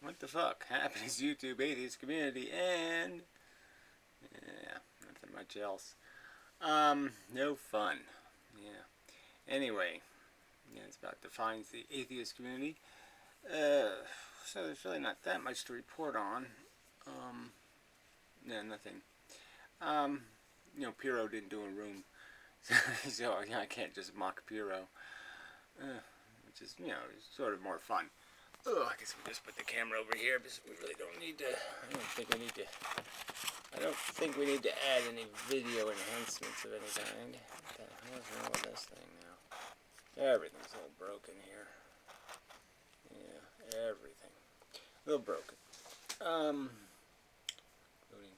What the fuck? Happiness YouTube atheist community and yeah, nothing much else. No fun. Yeah. Anyway, yeah, it's about defines the atheist community. So there's really not that much to report on. Yeah, nothing. Um, Piro didn't do a room, so yeah, I can't just mock Piro, which is sort of more fun. Oh, I guess we just put the camera over here because we really don't need to. I don't think we need to. I don't think we need to add any video enhancements of any kind. What the hell's wrong with this thing now? Everything's all broken here. Yeah, everything. A little broken. Including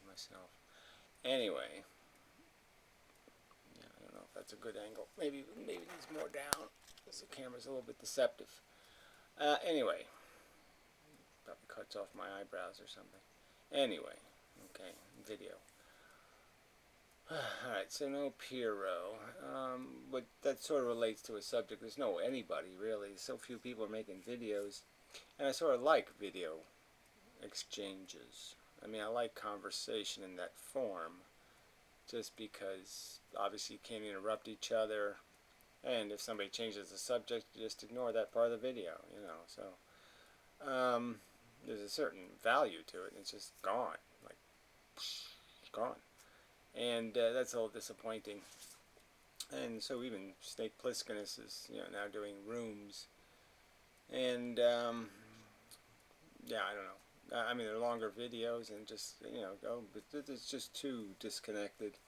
myself. Anyway. Yeah, I don't know if that's a good angle. Maybe it needs more down. Because the camera's a little bit deceptive. Anyway. Probably cuts off my eyebrows or something. Anyway. Okay, video. Alright, so no Piro. But that sort of relates to a subject. There's no anybody, really. So few people are making videos. And I sort of like video exchanges. I mean, I like conversation in that form. Just because, obviously, you can't interrupt each other. And if somebody changes the subject, you just ignore that part of the video, So, there's a certain value to it. It's just gone. Like, gone. And that's a little disappointing. And so even Snake Plisskenus is, now doing rooms. And, yeah, I don't know. I mean, they're longer videos and just, but it's just too disconnected.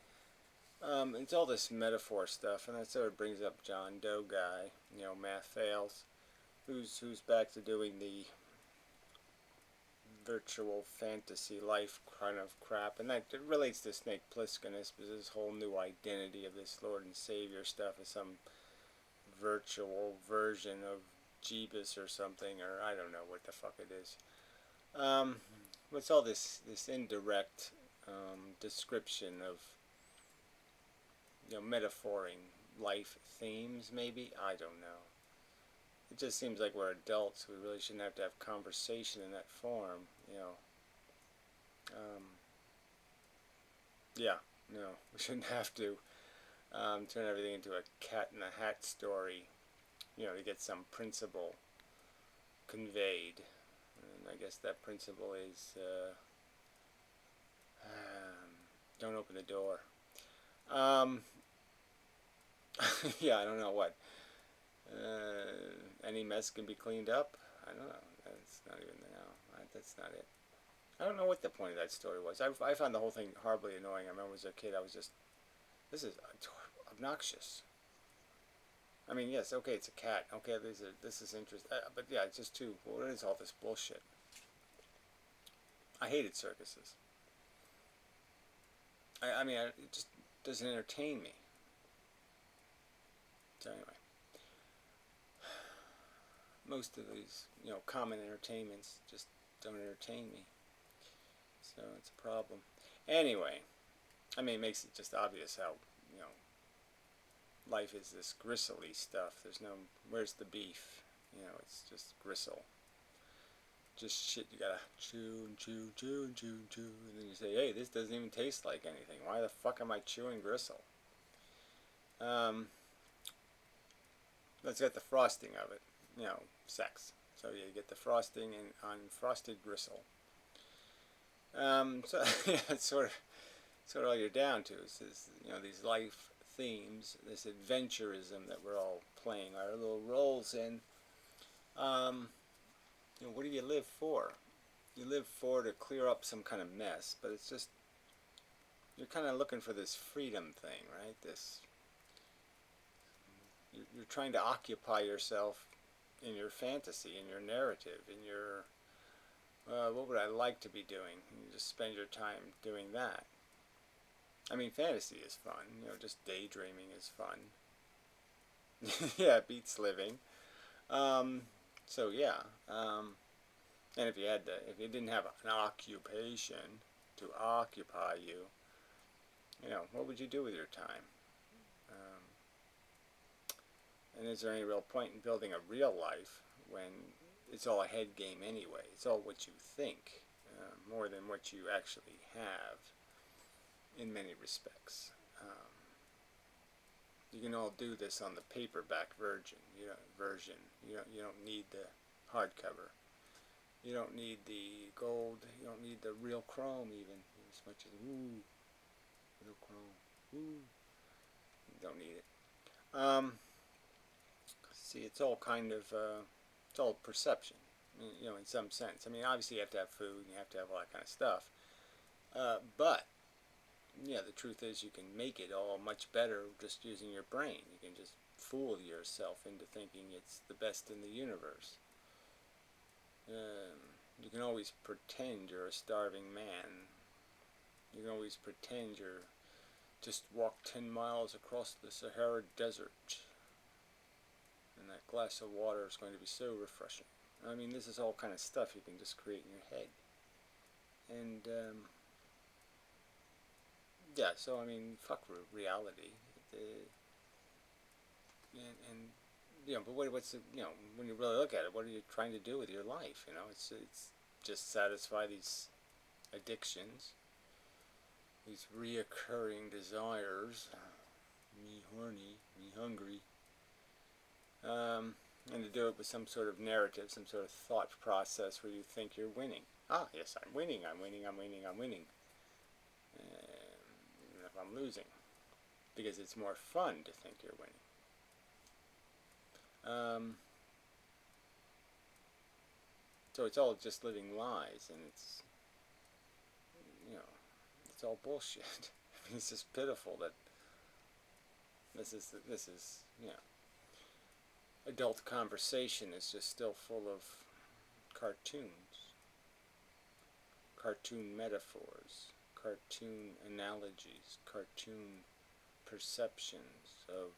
It's all this metaphor stuff, and that sort of brings up John Doe guy, Math Fails, who's back to doing the virtual fantasy life kind of crap, and that it relates to Snake Plisskenus, because this whole new identity of this Lord and Savior stuff is some virtual version of Jeebus or something, or I don't know what the fuck it is. What's all this indirect description of metaphoring life themes, maybe? I don't know. It just seems like we're adults. We really shouldn't have to have conversation in that form, Yeah, no, we shouldn't have to turn everything into a cat in the hat story, to get some principle conveyed. And I guess that principle is don't open the door. Yeah, I don't know what. Any mess can be cleaned up? I don't know. That's not even, that's not it. I don't know what the point of that story was. I found the whole thing horribly annoying. I remember as a kid, I was just, this is obnoxious. I mean, yes, okay, it's a cat. Okay, this is interesting. But yeah, it's just too, what is all this bullshit? I hated circuses. I mean, it just doesn't entertain me. So anyway. Most of these, common entertainments just don't entertain me. So it's a problem. Anyway, I mean, it makes it just obvious how, life is this gristly stuff. There's no, where's the beef? It's just gristle. Just shit you gotta chew and chew, chew and chew and chew. And then you say, hey, this doesn't even taste like anything. Why the fuck am I chewing gristle? Let's get the frosting of it. Sex. So you get the frosting on frosted gristle. So yeah, it's sort of all you're down to is this, these life themes, this adventurism that we're all playing our little roles in. What do you live for? You live for to clear up some kind of mess, but it's just, you're kind of looking for this freedom thing, right? You're trying to occupy yourself in your fantasy, in your narrative, in your, what would I like to be doing? And you just spend your time doing that. I mean, fantasy is fun. Just daydreaming is fun. Yeah, it beats living. So yeah. And if you didn't have an occupation to occupy you, what would you do with your time? And is there any real point in building a real life when it's all a head game anyway. It's all what you think, more than what you actually have in many respects. You can all do this on the paperback version. You don't need the hardcover. You don't need the gold. You don't need the real chrome even. As much as real chrome. You don't need it. See, it's all kind of it's all perception. In some sense. I mean, obviously you have to have food and you have to have all that kind of stuff. But yeah, the truth is you can make it all much better just using your brain. You can just fool yourself into thinking it's the best in the universe. You can always pretend you're a starving man. You can always pretend you're just walked 10 miles across the Sahara Desert. And that glass of water is going to be so refreshing. I mean, this is all kind of stuff you can just create in your head. And, yeah, so, I mean, fuck reality. But what's the, when you really look at it, what are you trying to do with your life? It's just satisfy these addictions, these reoccurring desires, me horny, me hungry, and to do it with some sort of narrative, some sort of thought process where you think you're winning. Ah, yes, I'm winning, I'm winning, I'm winning, I'm winning. Even if I'm losing. Because it's more fun to think you're winning. So it's all just living lies, and it's all bullshit. I mean, it's just pitiful that this is adult conversation is just still full of cartoons, cartoon metaphors, cartoon analogies, cartoon perceptions of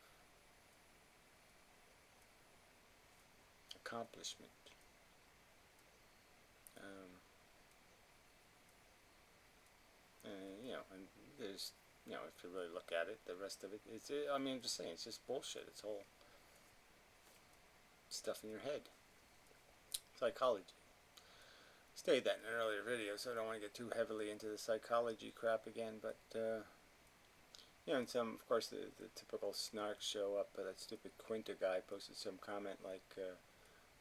accomplishment. And there's, if you really look at it, the rest of it, I'm just saying, it's just bullshit. It's all stuff in your head. Psychology. Stated that in an earlier video, so I don't want to get too heavily into the psychology crap again, but, and some, of course, the typical snarks show up. That stupid Quinta guy posted some comment like,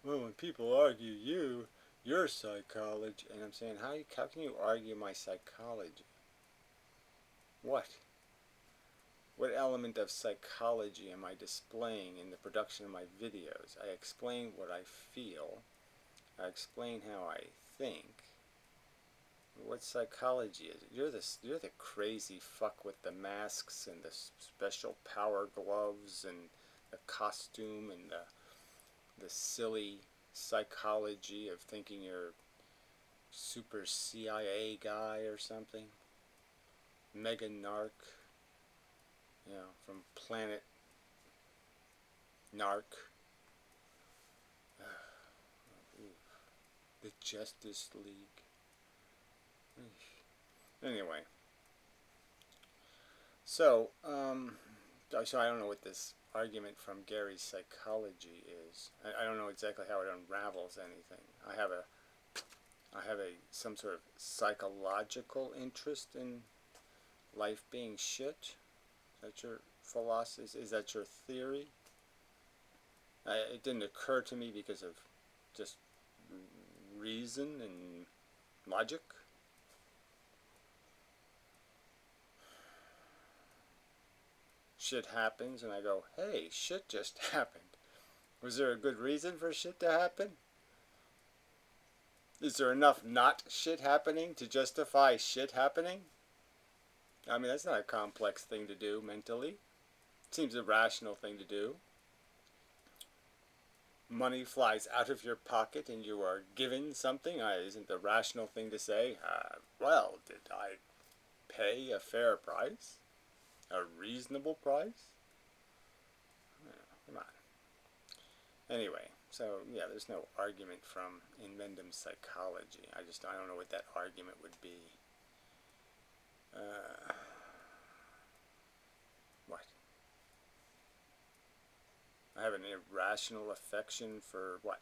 well, when people argue your psychology, and I'm saying, how can you argue my psychology? What? What element of psychology am I displaying in the production of my videos? I explain what I feel. I explain how I think. What psychology is it? You're the crazy fuck with the masks and the special power gloves and the costume and the silly psychology of thinking you're super CIA guy or something. Mega narc. From Planet Narc. The Justice League. Anyway. So I don't know what this argument from Gary's psychology is. I don't know exactly how it unravels anything. I have some sort of psychological interest in life being shit. Is that your philosophy? Is that your theory? It didn't occur to me because of just reason and logic. Shit happens and I go, hey, shit just happened. Was there a good reason for shit to happen? Is there enough not shit happening to justify shit happening? I mean, that's not a complex thing to do mentally. It seems a rational thing to do. Money flies out of your pocket and you are given something. Isn't the rational thing to say, well, did I pay a fair price? A reasonable price? Come on. Anyway, so yeah, there's no argument from inmendham psychology. I don't know what that argument would be. What? I have an irrational affection for what?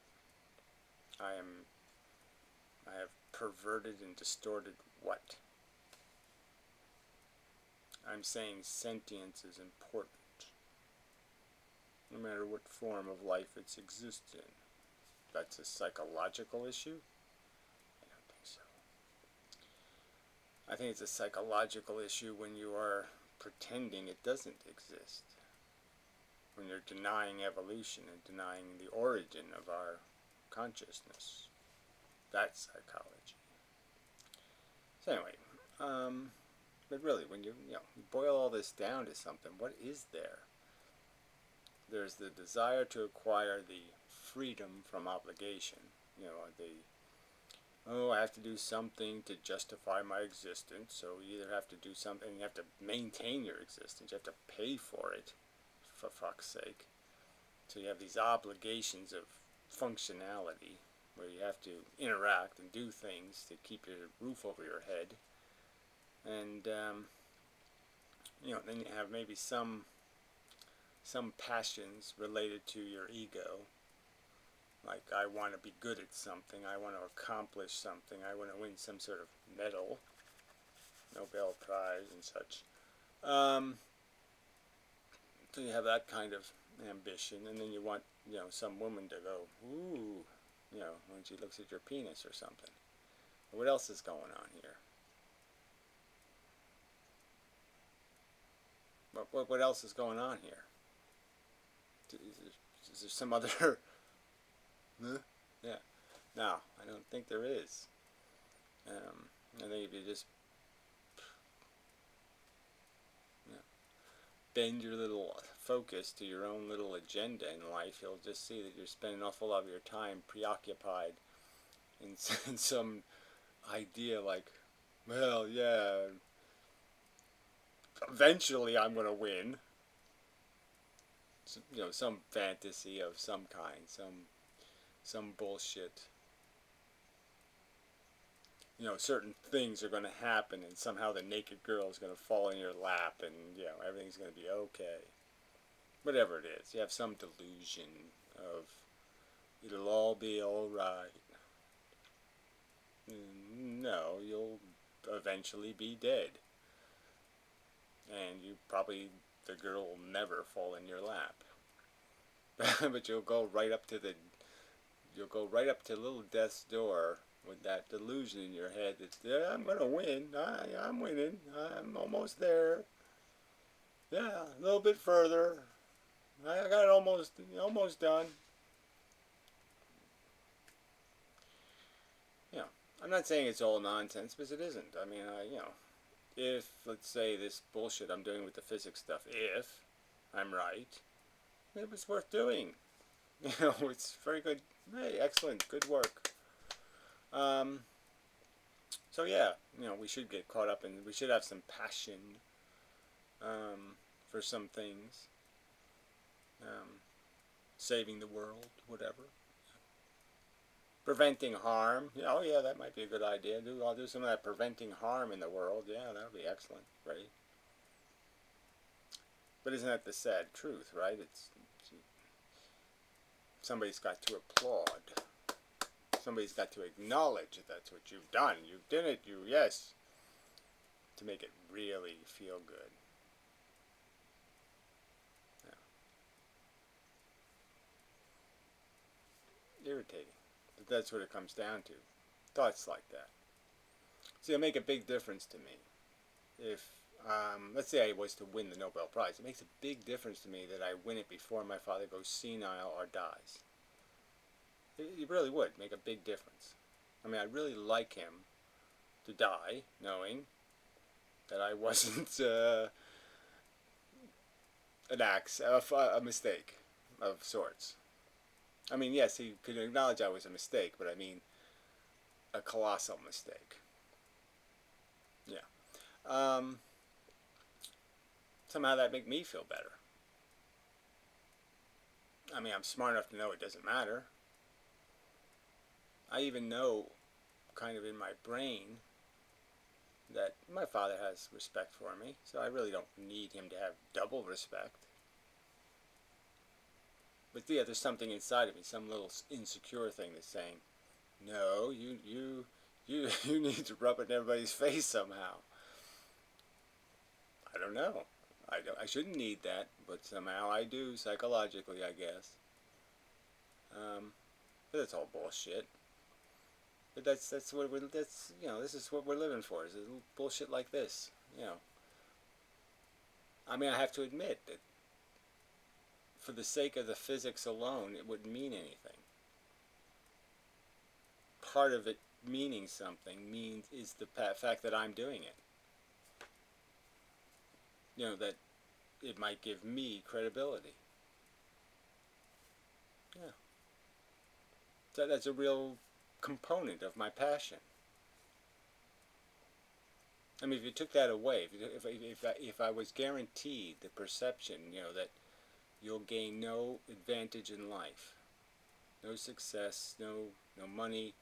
I have perverted and distorted what? I'm saying sentience is important, no matter what form of life it's exists in. That's a psychological issue? I don't think so. I think it's a psychological issue when you are pretending it doesn't exist. When you're denying evolution and denying the origin of our consciousness. That's psychology. So anyway, but really, when you boil all this down to something, what is there? There's the desire to acquire the freedom from obligation. I have to do something to justify my existence. So you either have to do something, you have to maintain your existence, you have to pay for it, for fuck's sake. So you have these obligations of functionality where you have to interact and do things to keep your roof over your head. And, then you have maybe some passions related to your ego. Like, I want to be good at something, I want to accomplish something, I want to win some sort of medal, Nobel Prize and such. So you have that kind of ambition, and then you want, some woman to go, ooh, when she looks at your penis or something. What else is going on here? What else is going on here? Is there some other... Huh? Yeah. No, I don't think there is. I think if you just bend your little focus to your own little agenda in life, you'll just see that you're spending an awful lot of your time preoccupied in some idea like, well, yeah, eventually I'm going to win. Some fantasy of some kind, some bullshit. Certain things are going to happen, and somehow the naked girl is going to fall in your lap, and everything's going to be okay. Whatever it is, you have some delusion of it'll all be all right. No, you'll eventually be dead, and the girl will never fall in your lap. But you'll go right up to little death's door with that delusion in your head that, yeah, I'm going to win, I'm winning, I'm almost there, yeah, a little bit further, I got it almost done. I'm not saying it's all nonsense, because it isn't. I mean, if, let's say, this bullshit I'm doing with the physics stuff, if I'm right, it was worth doing. It's very good. Hey, excellent, good work. So yeah, we should get caught up we should have some passion for some things. Saving the world, whatever. Preventing harm. Oh yeah, that might be a good idea. I'll do some of that preventing harm in the world. Yeah, that would be excellent, right? But isn't that the sad truth, right? Somebody's got to applaud. Somebody's got to acknowledge that that's what you've done. You did it, yes. To make it really feel good. Yeah. Irritating. But that's what it comes down to. Thoughts like that. See, it'll make a big difference to me. If, let's say I was to win the Nobel Prize, it makes a big difference to me that I win it before my father goes senile or dies. It really would make a big difference. I mean, I'd really like him to die knowing that I wasn't a mistake of sorts. I mean, yes, he could acknowledge I was a mistake, but I mean a colossal mistake. Yeah. Somehow that'd make me feel better. I mean, I'm smart enough to know it doesn't matter. I even know, kind of in my brain, that my father has respect for me, so I really don't need him to have double respect. But yeah, there's something inside of me, some little insecure thing that's saying, No, you need to rub it in everybody's face somehow. I don't know. I shouldn't need that, but somehow I do psychologically, I guess. But that's all bullshit. But that's what we're this is what we're living for. Is bullshit like this. I mean, I have to admit that for the sake of the physics alone, it wouldn't mean anything. Part of it meaning something is the fact that I'm doing it. That it might give me credibility. Yeah. So that's a real component of my passion. I mean, if you took that away, if I was guaranteed the perception, that you'll gain no advantage in life, no success, no money,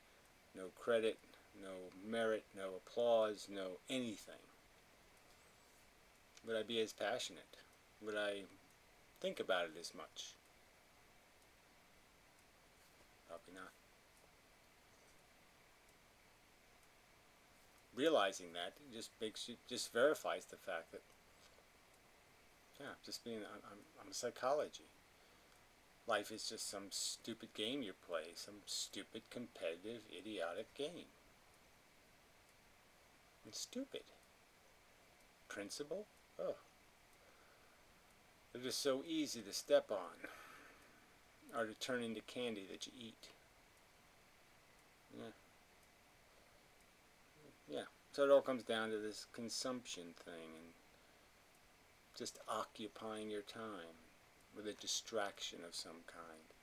no credit, no merit, no applause, no anything, would I be as passionate? Would I think about it as much? Probably not. Realizing that just verifies the fact that I'm a psychology. Life is just some stupid game you play, some stupid competitive idiotic game. It's stupid. Principle? Oh. They're just so easy to step on, or to turn into candy that you eat. Yeah. Yeah. So it all comes down to this consumption thing and just occupying your time with a distraction of some kind.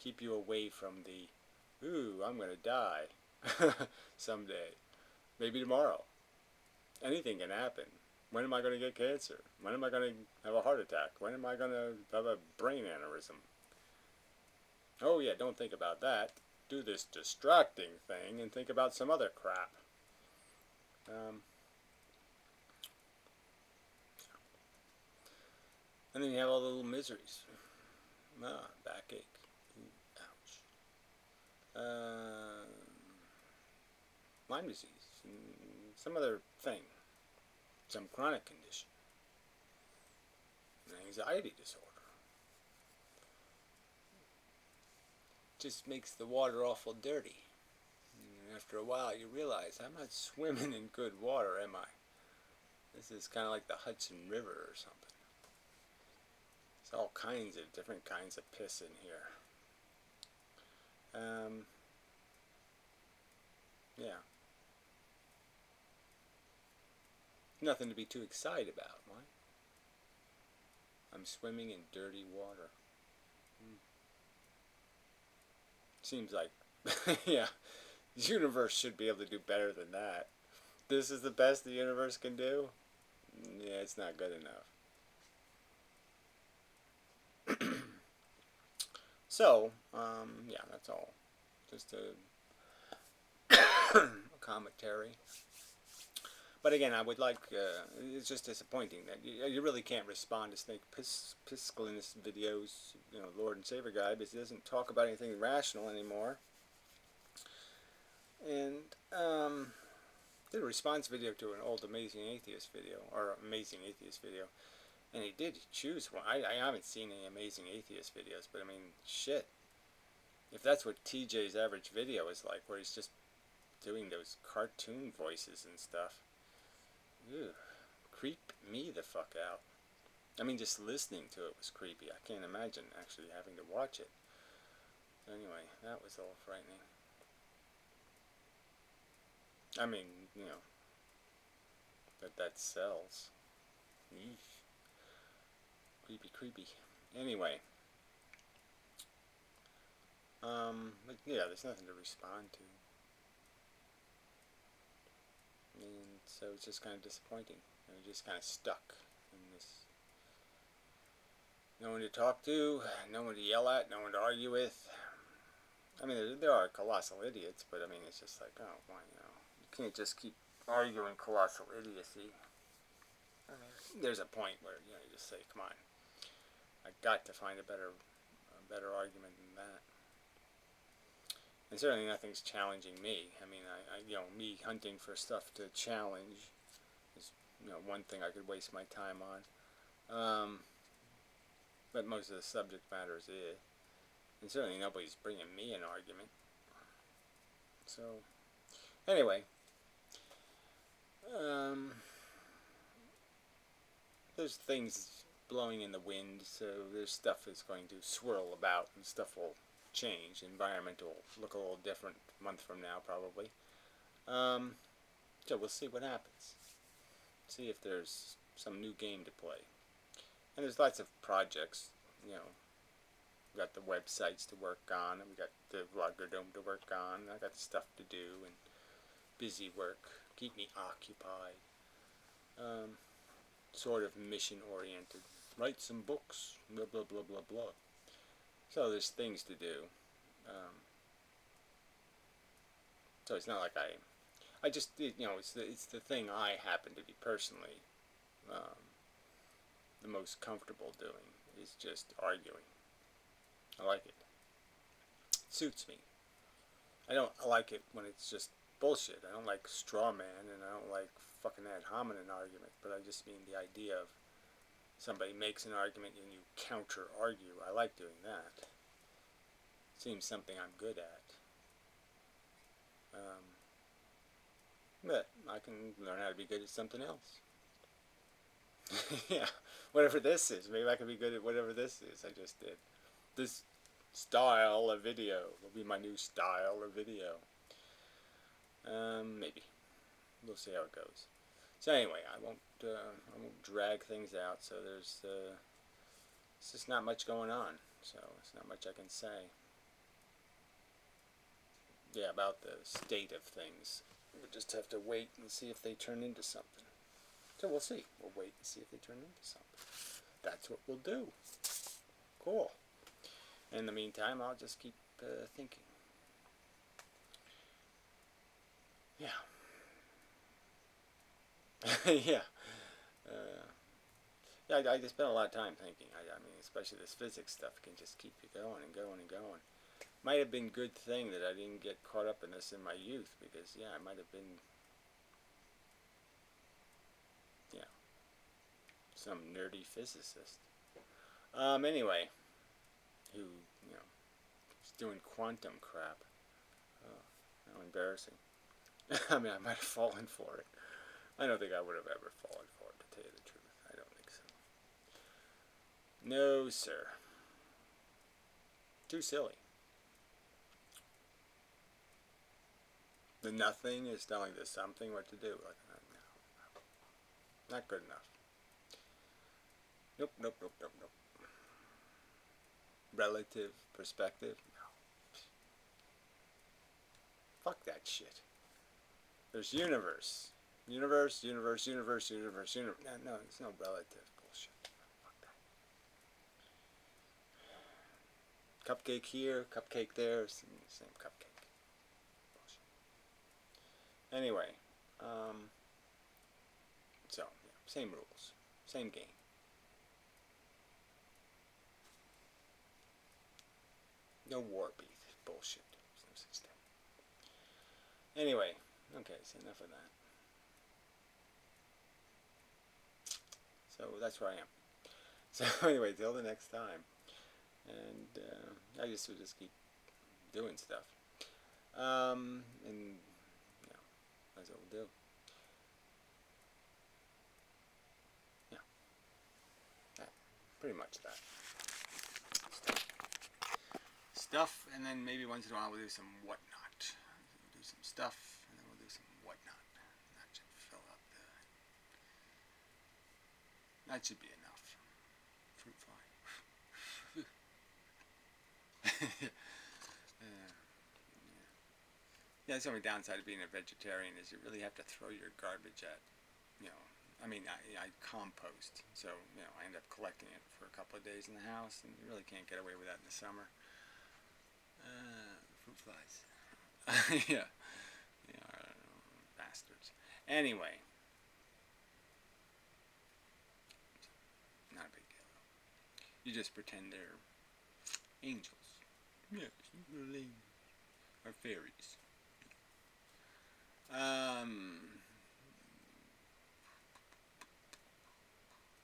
Keep you away from the, ooh, I'm going to die someday. Maybe tomorrow. Anything can happen. When am I going to get cancer? When am I going to have a heart attack? When am I going to have a brain aneurysm? Oh yeah, don't think about that. Do this distracting thing and think about some other crap. And then you have all the little miseries. Backache. Ooh, ouch. Lyme disease. Some other thing. Some chronic condition. An anxiety disorder. Just makes the water awful dirty. And after a while you realize, I'm not swimming in good water, am I? This is kind of like the Hudson River or something. There's all kinds of different kinds of piss in here. Yeah. Nothing to be too excited about, right? I'm swimming in dirty water. Seems like, yeah, the universe should be able to do better than that. This is the best the universe can do? Yeah, it's not good enough. So, yeah, that's all. Just a commentary. But again, I would like, it's just disappointing that you really can't respond to Snake Piscalin's videos, Lord and Savior Guy, because he doesn't talk about anything rational anymore. And did a response video to an old Amazing Atheist video, or Amazing Atheist video, and he did choose one. I haven't seen any Amazing Atheist videos, but I mean, shit. If that's what TJ's average video is like, where he's just doing those cartoon voices and stuff, ew, creep me the fuck out. I mean, just listening to it was creepy. I can't imagine actually having to watch it. Anyway, that was all frightening. I mean, that sells. Eesh. Creepy. Anyway. But yeah, there's nothing to respond to. And so it's just kind of disappointing. You're just kind of stuck in this. No one to talk to, no one to yell at, no one to argue with. I mean, there are colossal idiots, but I mean, it's just like, oh, why, you can't just keep arguing colossal idiocy. I mean, there's a point where, you just say, come on, I got to find a better argument than that. And certainly nothing's challenging me. I mean, me hunting for stuff to challenge is, one thing I could waste my time on. But most of the subject matter is it. And certainly nobody's bringing me an argument. So, anyway, there's things blowing in the wind, so there's stuff that's going to swirl about, and stuff will change. Environment will look a little different a month from now, probably. So we'll see what happens. See if there's some new game to play. And there's lots of projects, we got the websites to work on, and we got the Vlogger Dome to work on. I got stuff to do and busy work. Keep me occupied. Sort of mission-oriented. Write some books, blah, blah, blah, blah, blah. So there's things to do. So it's not like I just, it's the thing I happen to be personally the most comfortable doing, is just arguing. I like it. It suits me. I don't like it when it's just bullshit. I don't like straw man, and I don't like fucking ad hominem argument, but I just mean the idea of somebody makes an argument and you counter argue. I like doing that. Seems something I'm good at. But I can learn how to be good at something else. Yeah, whatever this is. Maybe I can be good at whatever this is I just did. This style of video will be my new style of video. Maybe. We'll see how it goes. So anyway, I won't drag things out. So there's just not much going on. So it's not much I can say. Yeah, about the state of things. We'll just have to wait and see if they turn into something. So we'll see. We'll wait and see if they turn into something. That's what we'll do. Cool. In the meantime, I'll just keep thinking. Yeah. Yeah. I just spent a lot of time thinking. I mean, especially this physics stuff can just keep you going and going and going. Might have been a good thing that I didn't get caught up in this in my youth, because, yeah, I might have been, some nerdy physicist. Anyway, who, is doing quantum crap. Oh, how embarrassing. I mean, I might have fallen for it. I don't think I would have ever fallen for it, to tell you the truth. I don't think so. No, sir. Too silly. The nothing is telling the something what to do. Like, no. Not good enough. Nope, nope, nope, nope, nope. Relative perspective? No. Fuck that shit. There's universe. Universe, universe, universe, universe, universe. No, there's no relative bullshit. Fuck that. Cupcake here, cupcake there, same cupcake. Bullshit. Anyway, so, yeah, same rules, same game. No war beef bullshit. There's no such thing. Anyway, okay, so enough of that. So that's where I am. So anyway, till the next time. And I guess we'll just keep doing stuff. And, that's what we'll do. Yeah. Pretty much that. Stuff, and then maybe once in a while we'll do some whatnot. We'll do some stuff, and then we'll do some whatnot. That should fill up the... That should be enough. Fruit fly. Yeah, that's the only downside of being a vegetarian, is you really have to throw your garbage at, I mean, I compost, so, I end up collecting it for a couple of days in the house, and you really can't get away with that in the summer. Fruit flies. Yeah. Bastards. Anyway. Not a big deal. You just pretend they're angels. Yes, little angels. Or fairies.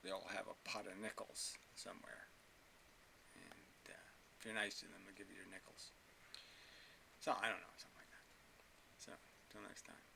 They all have a pot of nickels somewhere. And if you're nice to them, they'll give you your nickels. So, I don't know, something like that. So, until next time.